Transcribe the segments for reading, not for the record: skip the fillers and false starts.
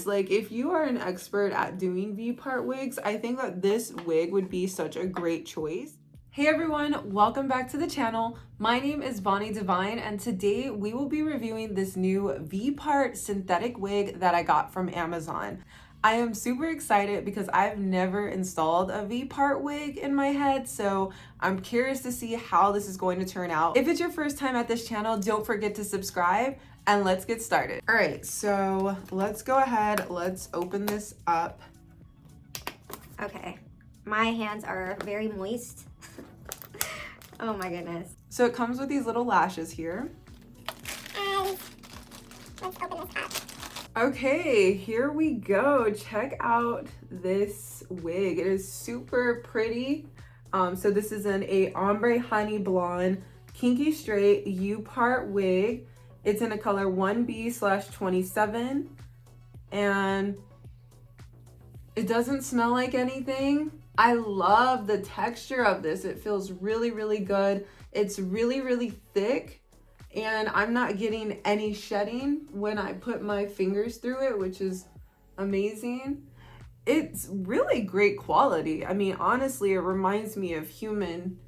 like if you are an expert at doing V-part wigs, I think that this wig would be such a great choice. Hey everyone, welcome back to the channel. My name is Bonnie Divine, and today we will be reviewing this new V-part synthetic wig that I got from Amazon. I am super excited because I've never installed a V-part wig in my head, so I'm curious to see how this is going to turn out. If it's your first time at this channel, don't forget to subscribe and let's get started. All right, so let's go ahead, let's open this up. Okay, my hands are very moist. Oh my goodness. So it comes with these little lashes here. And let's open this up. Okay, here we go. Check out this wig. It is super pretty. So this is a ombre honey blonde kinky straight U-part wig. It's in a color 1B/27, and it doesn't smell like anything. I love the texture of this. It feels really, really good. It's really, really thick. And I'm not getting any shedding when I put my fingers through it, which is amazing. It's really great quality. I mean, honestly, it reminds me of human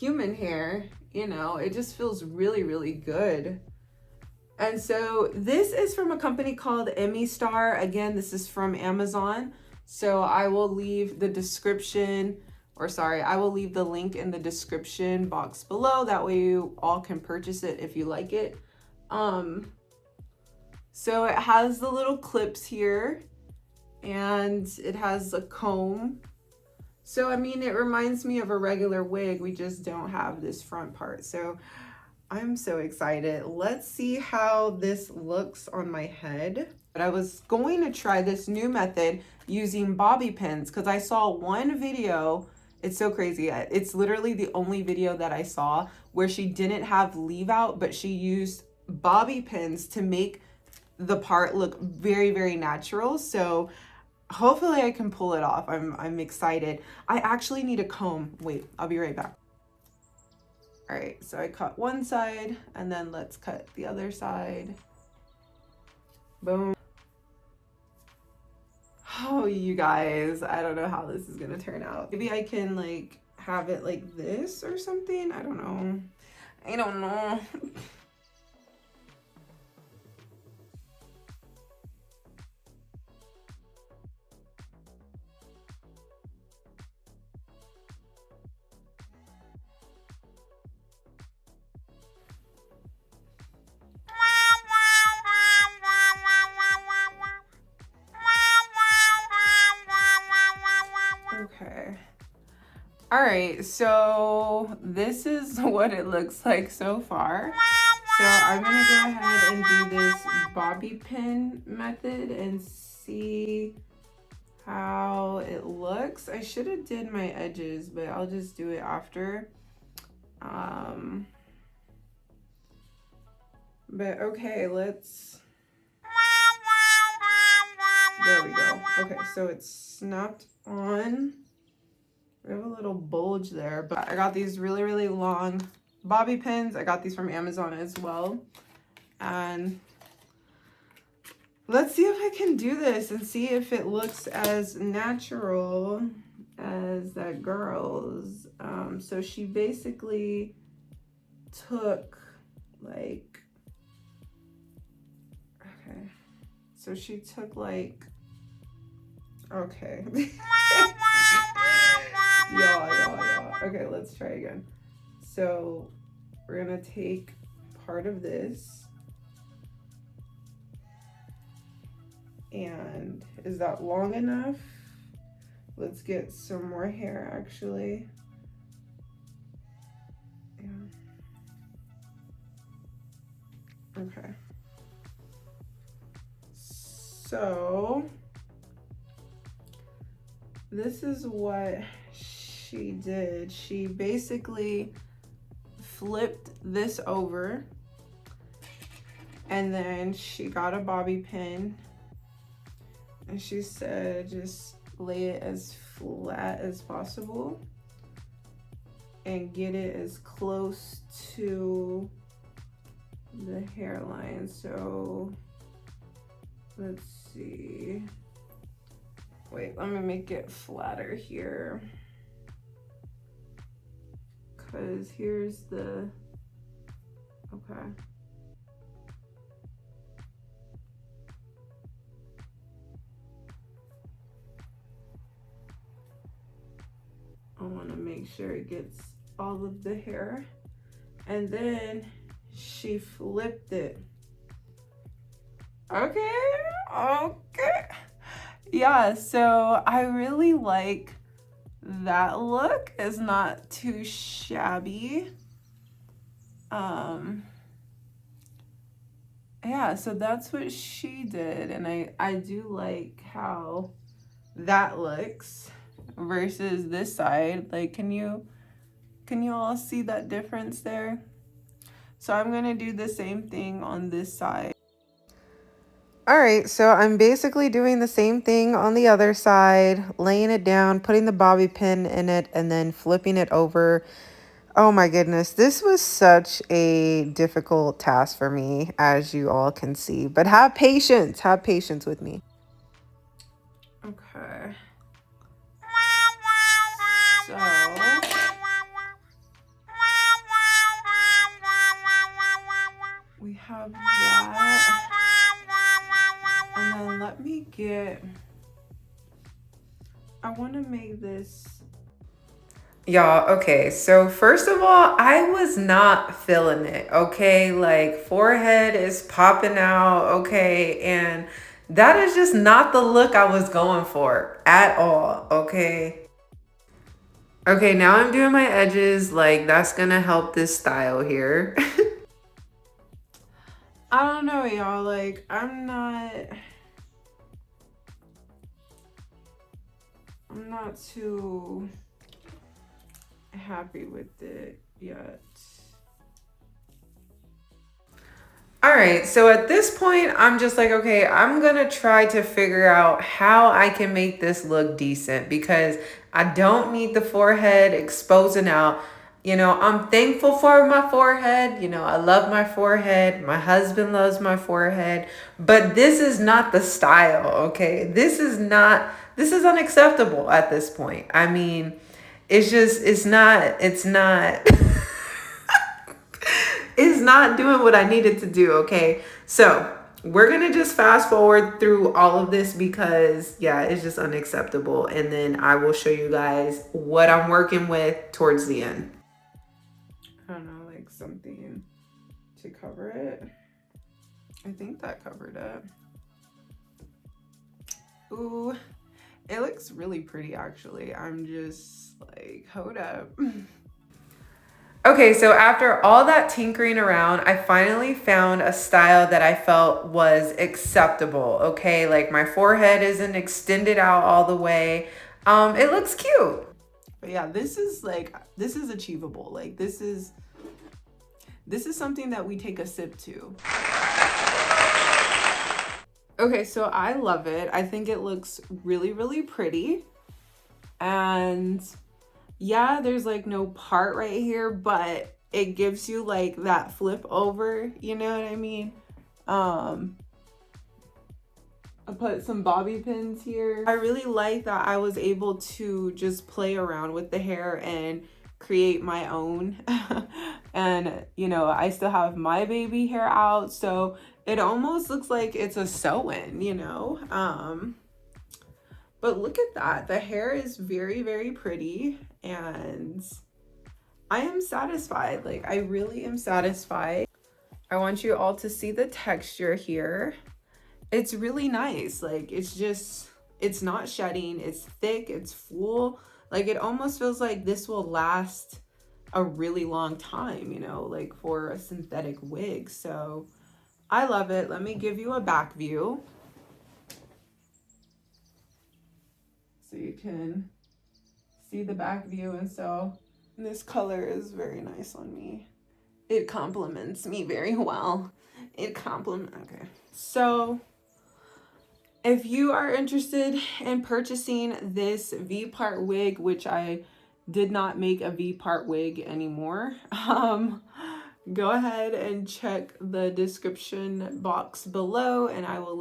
hair. You know, it just feels really, really good. And so this is from a company called Emistar. Again, this is from Amazon. So I will leave the I will leave the link in the description box below. That way you all can purchase it if you like it. So it has the little clips here and it has a comb. So, I mean, it reminds me of a regular wig. We just don't have this front part. So I'm so excited. Let's see how this looks on my head. But I was going to try this new method using bobby pins because I saw one video. It's so crazy. It's literally the only video that I saw where she didn't have leave out, but she used bobby pins to make the part look very, very natural. So hopefully I can pull it off. I'm excited. I actually need a comb. Wait, I'll be right back. All right, so I cut one side and then let's cut the other side. Boom. Oh, you guys, I don't know how this is gonna turn out. Maybe I can like have it like this or something. I don't know. I don't know. Okay. All right, so this is what it looks like so far. So I'm gonna go ahead and do this bobby pin method and see how it looks. I should have did my edges, but I'll just do it after. But okay, there we go. Okay, so it's snapped on. We have a little bulge there, but I got these really, really long bobby pins. I got these from Amazon as well. And let's see if I can do this and see if it looks as natural as that girl's. So she basically took like, okay. So she took like, okay. Y'all. Okay, let's try again. So we're gonna take part of this. And is that long enough? Let's get some more hair actually. Yeah. Okay. So this is what she did. She basically flipped this over and then she got a bobby pin and she said just lay it as flat as possible and get it as close to the hairline. So let's see. Wait, let me make it flatter here. Cause here's the, okay. I wanna make sure it gets all of the hair. And then she flipped it. Okay, okay. Yeah, so I really like that look. It's not too shabby. Yeah, so that's what she did, and I do like how that looks versus this side. Like, can you all see that difference there? So I'm gonna do the same thing on this side. All right, so I'm basically doing the same thing on the other side, laying it down, putting the bobby pin in it, and then flipping it over. Oh my goodness, this was such a difficult task for me, as you all can see. But have patience with me. Okay. So we have that. And then let me get, I want to make this. Y'all, okay, so first of all, I was not feeling it, okay? Like, forehead is popping out, okay? And that is just not the look I was going for at all, okay? Okay, now I'm doing my edges, like, that's gonna help this style here. I don't know, y'all, like, I'm not too happy with it yet. All right, so at this point, I'm just like, okay, I'm gonna try to figure out how I can make this look decent because I don't need the forehead exposing out. You know, I'm thankful for my forehead. You know, I love my forehead. My husband loves my forehead, but this is not the style, okay? This is unacceptable at this point. I mean, it's not it's not doing what I needed to do, okay? So we're gonna just fast forward through all of this because yeah, it's just unacceptable. And then I will show you guys what I'm working with towards the end. I don't know, like something to cover it. I think that covered it. Ooh, it looks really pretty actually. I'm just like, hold up. Okay, so after all that tinkering around, I finally found a style that I felt was acceptable, okay? Like my forehead isn't extended out all the way. It looks cute. But yeah, this is achievable. Like this is something that we take a sip to. Okay, so I love it. I think it looks really, really pretty. And yeah, there's like no part right here, but it gives you like that flip over, you know what I mean? I put some bobby pins here. I really like that I was able to just play around with the hair and create my own. And you know, I still have my baby hair out, so it almost looks like it's a sew-in, you know? But look at that. The hair is very, very pretty and I am satisfied. Like I really am satisfied. I want you all to see the texture here. It's really nice. Like it's not shedding. It's thick, it's full. Like it almost feels like this will last a really long time, you know, like for a synthetic wig. So I love it. Let me give you a back view. So you can see the back view. And so this color is very nice on me. It complements me very well. Okay. So if you are interested in purchasing this V-part wig, which I did not make a V-part wig anymore, go ahead and check the description box below and I will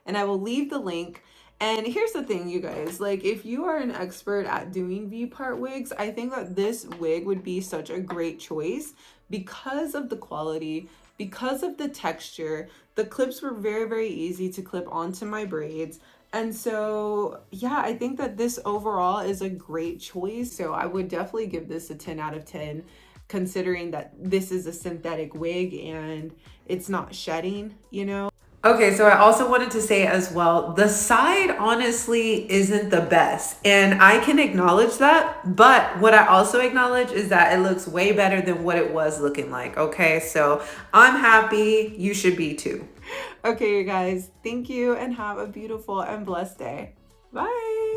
and I will leave the link. And here's the thing, you guys, like if you are an expert at doing V-part wigs, I think that this wig would be such a great choice because of the quality, because of the texture. The clips were very, very easy to clip onto my braids. And so, yeah, I think that this overall is a great choice. So I would definitely give this a 10 out of 10, considering that this is a synthetic wig and it's not shedding, you know? Okay, so I also wanted to say as well, the side honestly isn't the best. And I can acknowledge that. But what I also acknowledge is that it looks way better than what it was looking like. Okay, so I'm happy. You should be too. Okay, you guys, thank you and have a beautiful and blessed day. Bye.